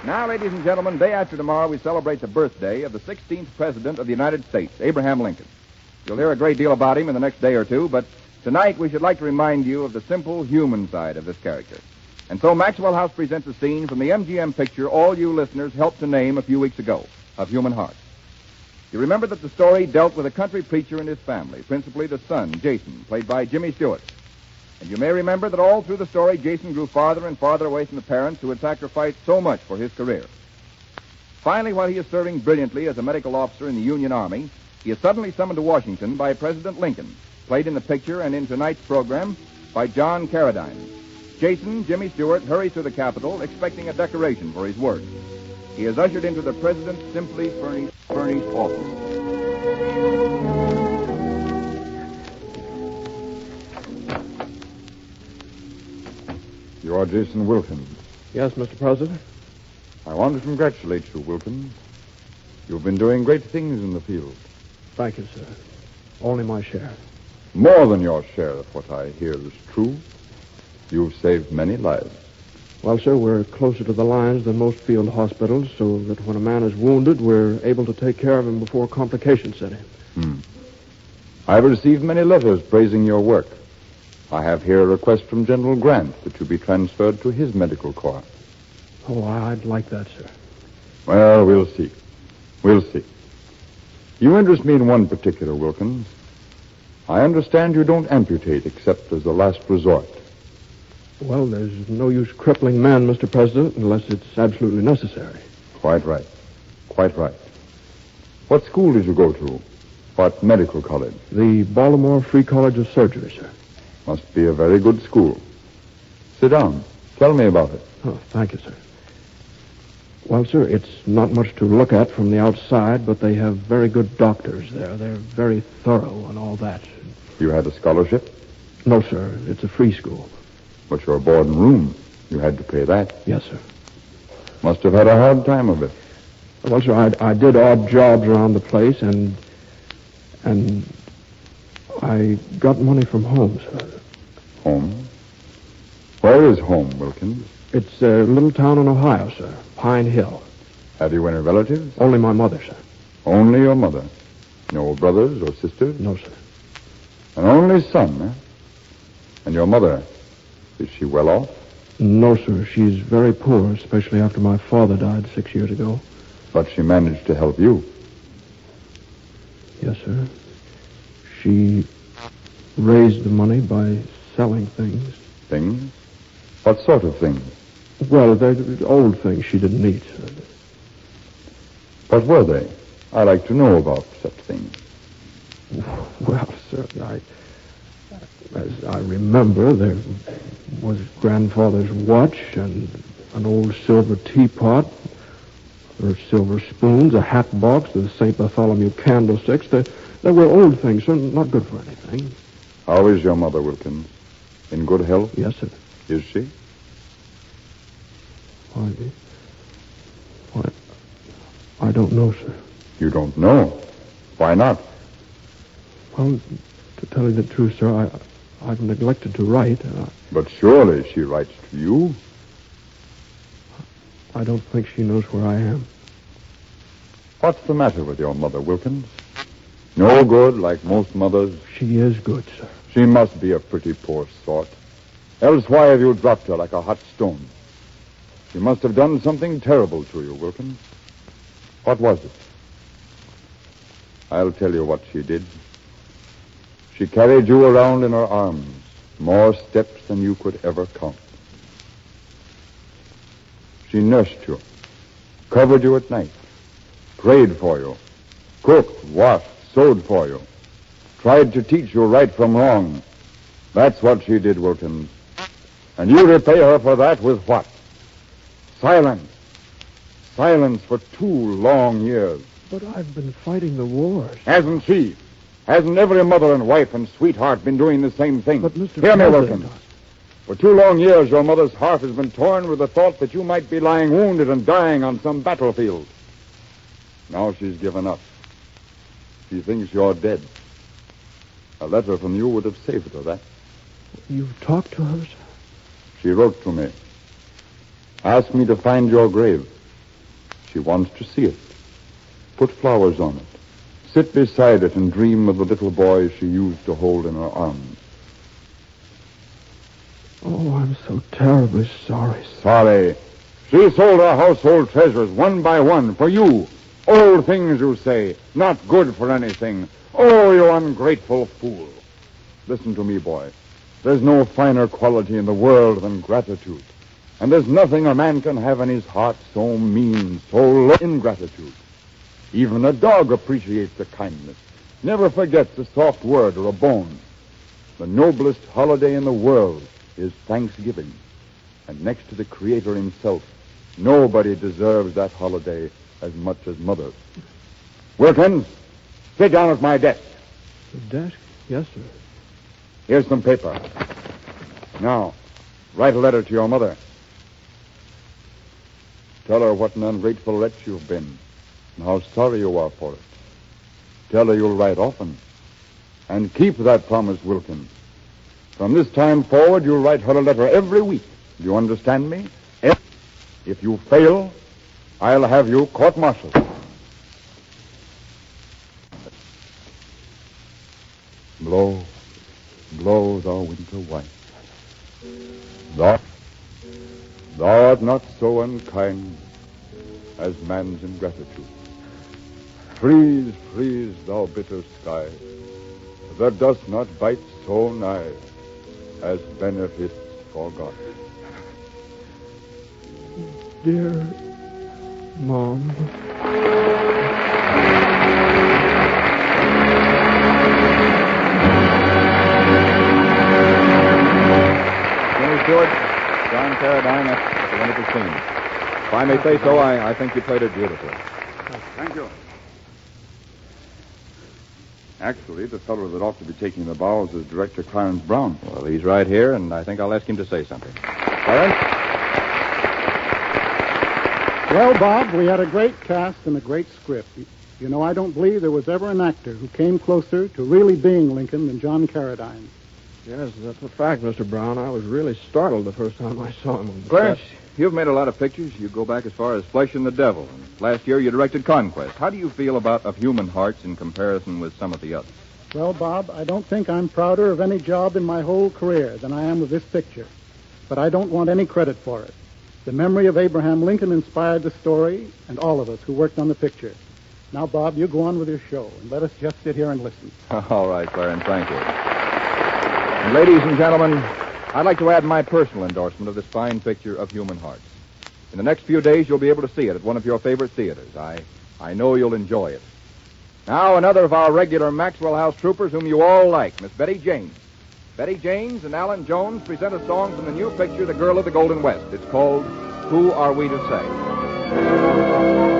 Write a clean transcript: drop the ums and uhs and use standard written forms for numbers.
Now, ladies and gentlemen, day after tomorrow, we celebrate the birthday of the 16th President of the United States, Abraham Lincoln. You'll hear a great deal about him in the next day or two, but tonight we should like to remind you of the simple human side of this character. And so Maxwell House presents a scene from the MGM picture all you listeners helped to name a few weeks ago, of Human Heart. You remember that the story dealt with a country preacher and his family, principally the son, Jason, played by Jimmy Stewart. And you may remember that all through the story, Jason grew farther and farther away from the parents who had sacrificed so much for his career. Finally, while he is serving brilliantly as a medical officer in the Union Army, he is suddenly summoned to Washington by President Lincoln, played in the picture and in tonight's program by John Carradine. Jason, Jimmy Stewart, hurries to the Capitol, expecting a decoration for his work. He is ushered into the President's simply furnished office. You are Jason Wilkins. Yes, Mr. President. I want to congratulate you, Wilkins. You've been doing great things in the field. Thank you, sir. Only my share. More than your share, if what I hear is true. You've saved many lives. Well, sir, we're closer to the lines than most field hospitals, so that when a man is wounded, we're able to take care of him before complications set in. I've received many letters praising your work. I have here a request from General Grant that you be transferred to his medical corps. Oh, I'd like that, sir. Well, we'll see. We'll see. You interest me in one particular, Wilkins. I understand you don't amputate except as a last resort. Well, there's no use crippling men, Mr. President, unless it's absolutely necessary. Quite right. Quite right. What school did you go to? What medical college? The Baltimore Free College of Surgery, sir. Must be a very good school. Sit down. Tell me about it. Oh, thank you, sir. Well, sir, it's not much to look at from the outside, but they have very good doctors there. They're very thorough and all that. You had a scholarship? No, sir. It's a free school. But your board and room, you had to pay that. Yes, sir. Must have had a hard time of it. Well, sir, I did odd jobs around the place, and I got money from home, sir. Home? Where is home, Wilkins? It's a little town in Ohio, sir. Pine Hill. Have you any relatives? Only my mother, sir. Only your mother? No brothers or sisters? No, sir. An only son, eh? And your mother, is she well off? No, sir. She's very poor, especially after my father died 6 years ago. But she managed to help you. Yes, sir. She raised the money by selling things. Things? What sort of things? Well, they're old things she didn't need, sir. What were they? I like to know about such things. Well, sir, as I remember, there was grandfather's watch and an old silver teapot, or silver spoons, a hat box, the St. Bartholomew candlesticks. They were old things, sir, not good for anything. How is your mother, Wilkins? In good health? Yes, sir. Is she? Why, I don't know, sir. You don't know? Why not? Well, to tell you the truth, sir, I've neglected to write. But surely she writes to you. I don't think she knows where I am. What's the matter with your mother, Wilkins? No good, like most mothers? She is good, sir. She must be a pretty poor sort. Else why have you dropped her like a hot stone? She must have done something terrible to you, Wilkins. What was it? I'll tell you what she did. She carried you around in her arms, more steps than you could ever count. She nursed you, covered you at night, prayed for you, cooked, washed, sewed for you, tried to teach you right from wrong. That's what she did, Wilkins. And you repay her for that with what? Silence. Silence for 2 long years. But I've been fighting the wars. Hasn't she? Hasn't every mother and wife and sweetheart been doing the same thing? But, Mr. Hear me, President... Wilkins. For 2 long years, your mother's heart has been torn with the thought that you might be lying wounded and dying on some battlefield. Now she's given up. She thinks you're dead. A letter from you would have saved her that. You've talked to her, sir? She wrote to me. Asked me to find your grave. She wants to see it. Put flowers on it. Sit beside it and dream of the little boy she used to hold in her arms. Oh, I'm so terribly sorry, sir. Sorry. She sold her household treasures one by one for you. Old things, you say, not good for anything. Oh, you ungrateful fool. Listen to me, boy. There's no finer quality in the world than gratitude. And there's nothing a man can have in his heart so mean, so low ingratitude. Even a dog appreciates a kindness, never forgets a soft word or a bone. The noblest holiday in the world is Thanksgiving. And next to the Creator himself, nobody deserves that holiday as much as Mother. Wilkins, sit down at my desk. The desk? Yes, sir. Here's some paper. Now, write a letter to your mother. Tell her what an ungrateful wretch you've been and how sorry you are for it. Tell her you'll write often. And keep that promise, Wilkins. From this time forward, you'll write her a letter every week. Do you understand me? If you fail, I'll have you court-martialed. Blow, blow, thou winter white. Thou art not so unkind as man's ingratitude. Freeze, freeze, thou bitter sky, that dost not bite so nigh as benefits forgot. Dear Mom. Stewart, John Carradine, that's a wonderful scene. If I may say so, I think you played it beautifully. Thank you. Actually, the fellow that ought to be taking the bows is Director Clarence Brown. Well, he's right here, and I think I'll ask him to say something. Clarence? Well, Bob, we had a great cast and a great script. You know, I don't believe there was ever an actor who came closer to really being Lincoln than John Carradine. Yes, that's a fact, Mr. Brown. I was really startled the first time I saw him on the Clarence, set. you've made a lot of pictures. You go back as far as Flesh and the Devil. And last year you directed Conquest. How do you feel about Of Human Hearts in comparison with some of the others? Well, Bob, I don't think I'm prouder of any job in my whole career than I am with this picture. But I don't want any credit for it. The memory of Abraham Lincoln inspired the story and all of us who worked on the picture. Now, Bob, you go on with your show, and let us just sit here and listen. All right, Clarence, thank you. And ladies and gentlemen, I'd like to add my personal endorsement of this fine picture Of Human Hearts. In the next few days, you'll be able to see it at one of your favorite theaters. I know you'll enjoy it. Now, another of our regular Maxwell House troopers whom you all like, Miss Betty Jaynes. Betty Jaynes and Allan Jones present a song from the new picture, The Girl of the Golden West. It's called Who Are We to Say?